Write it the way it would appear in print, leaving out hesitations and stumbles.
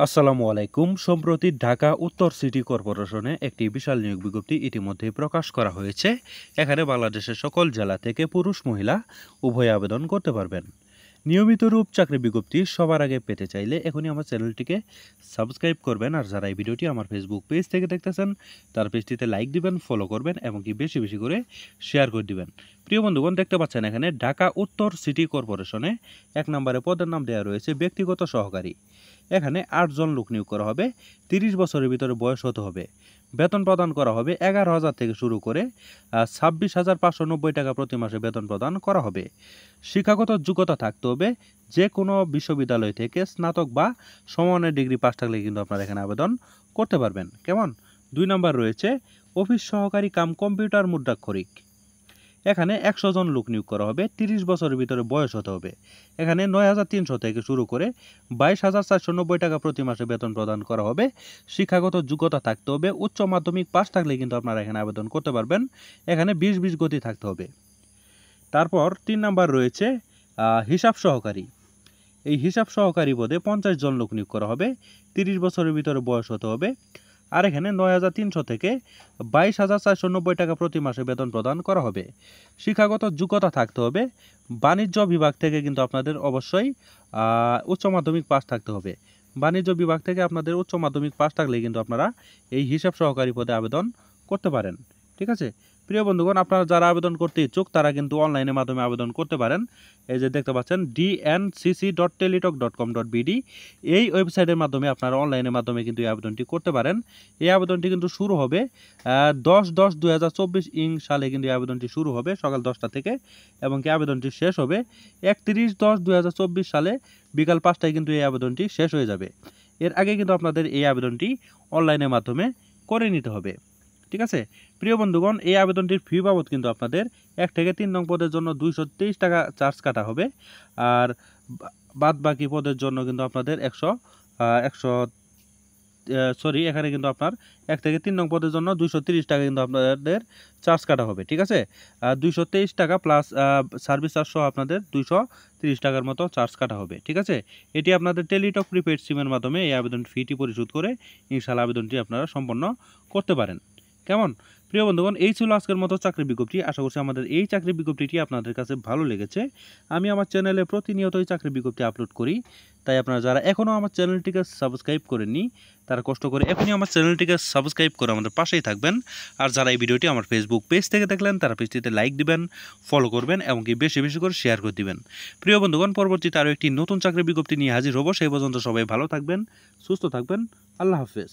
আসসালামু আলাইকুম। সম্প্রতি ঢাকা উত্তর সিটি কর্পোরেশনে একটি বিশাল নিয়োগ বিজ্ঞপ্তি ইতিমধ্যে প্রকাশ করা হয়েছে। এখানে বাংলাদেশের সকল জেলা থেকে পুরুষ মহিলা উভয় আবেদন করতে পারবেন। নিয়মিত রূপ চাকরি বিজ্ঞপ্তি সবার আগে পেতে চাইলে এখনই আমার চ্যানেলটিকে সাবস্ক্রাইব করবেন। আর যারা এই ভিডিওটি আমার ফেসবুক পেজ থেকে দেখতেছেন তার পেজটিতে লাইক দিবেন, ফলো করবেন এবং কি বেশি বেশি করে শেয়ার করে দিবেন। প্রিয় বন্ধুগণ, দেখতে পাচ্ছেন এখানে ঢাকা উত্তর সিটি কর্পোরেশনে 1 নম্বরে পদের নাম দেওয়া রয়েছে ব্যক্তিগত সহকারী। এখানে 8 জন লোক নিয়োগ করা হবে। 30 বছরের ভিতরে বয়স হতে হবে। বেতন প্রদান করা হবে 11,000 থেকে শুরু করে 26,590 টাকা প্রতি মাসে বেতন প্রদান করা হবে। শিক্ষাগত যোগ্যতা থাকতে হবে যে কোনো বিশ্ববিদ্যালয় থেকে স্নাতক বা সমমানের ডিগ্রি পাস থাকলে কিন্তু আপনারা এখানে আবেদন করতে পারবেন। কেমন? 2 নম্বর রয়েছে অফিস সহকারী কাম কম্পিউটার মুদ্রাক্ষরিক। এখানে 100 জন লোক নিয়োগ করা হবে। 30 বছরের ভিতরে বয়স হতে হবে। এখানে 9,300 থেকে শুরু করে 22,490 টাকা প্রতি মাসে বেতন প্রদান করা হবে। শিক্ষাগত যোগ্যতা থাকতে হবে উচ্চ মাধ্যমিক পাস থাকলে কিন্তু আপনারা এখানে আবেদন করতে পারবেন। এখানে 20-20 গতি থাকতে হবে। তারপর 3 নাম্বার রয়েছে হিসাব সহকারী। এই হিসাব সহকারী পদে 50 জন লোক নিয়োগ করা হবে। 30 বছরের ভিতরে বয়স হতে হবে। আর এখানে 9,300 থেকে 22,490 টাকা প্রতি মাসে বেতন প্রদান করা হবে। শিক্ষাগত যোগ্যতা থাকতে হবে বাণিজ্য বিভাগ থেকে কিন্তু আপনাদের অবশ্যই উচ্চ মাধ্যমিক পাস থাকতে হবে। বাণিজ্য বিভাগ থেকে আপনাদের উচ্চ মাধ্যমিক পাস থাকলে কিন্তু আপনারা এই হিসাব সহকারী পদে আবেদন করতে পারেন। ঠিক আছে প্রিয় বন্ধুগণ, আপনারা যারা আবেদন করতে ইচ্ছুক তারা কিন্তু অনলাইনের মাধ্যমে আবেদন করতে পারেন। এই যে দেখতে পাচ্ছেন dncc.teletalk.com.bd, এই ওয়েবসাইটের মাধ্যমে আপনারা অনলাইনের মাধ্যমে কিন্তু এই আবেদনটি করতে পারেন। এই আবেদনটি কিন্তু শুরু হবে 10/10/2024 সালে কিন্তু এই আবেদনটি শুরু হবে সকাল 10টা থেকে এবং কি আবেদনটি শেষ হবে 31/10/2024 সালে বিকাল 5টায় কিন্তু এই আবেদনটি শেষ হয়ে যাবে। এর আগে কিন্তু আপনাদের এই আবেদনটি অনলাইনের মাধ্যমে করে নিতে হবে। ঠিক আছে প্রিয় বন্ধুগণ, এই আবেদনটির ফি বাবদ কিন্তু আপনাদের 1 থেকে 3 নং পদের জন্য 223 টাকা চার্জ কাটা হবে। আর বাদ বাকি পদের জন্য কিন্তু আপনাদের এখানে কিন্তু আপনার 1 থেকে 3 নং পদের জন্য 230 টাকা কিন্তু আপনাদের চার্জ কাটা হবে। ঠিক আছে 223 টাকা প্লাস সার্ভিস চার্জ সহ আপনাদের 230 টাকার মতো চার্জ কাটা হবে। ঠিক আছে, এটি আপনাদের টেলিটক প্রিপেড সিমের মাধ্যমে এই আবেদন ফিটি পরিশোধ করে ইনশাআল্লাহ আবেদনটি আপনারা সম্পন্ন করতে পারেন। কেমন প্রিয় বন্ধুগণ, এই ছিল আজকের মতো চাকরি বিজ্ঞপ্তি। আশা করছি আমাদের এই চাকরি বিজ্ঞপ্তিটি আপনাদের কাছে ভালো লেগেছে। আমি আমার চ্যানেলে প্রতিনিয়তই চাকরি বিজ্ঞপ্তি আপলোড করি, তাই আপনারা যারা এখনও আমার চ্যানেলটিকে সাবস্ক্রাইব করেননি তারা কষ্ট করে এখনই আমার চ্যানেলটিকে সাবস্ক্রাইব করে আমাদের পাশেই থাকবেন। আর যারা এই ভিডিওটি আমার ফেসবুক পেজ থেকে দেখলেন তারা পেজটিতে লাইক দিবেন, ফলো করবেন এবং কি বেশি বেশি করে শেয়ার করে দিবেন। প্রিয় বন্ধুগণ, পরবর্তীতে আরও একটি নতুন চাকরি বিজ্ঞপ্তি নিয়ে হাজির হব। সেই পর্যন্ত সবাই ভালো থাকবেন, সুস্থ থাকবেন। আল্লাহ হাফেজ।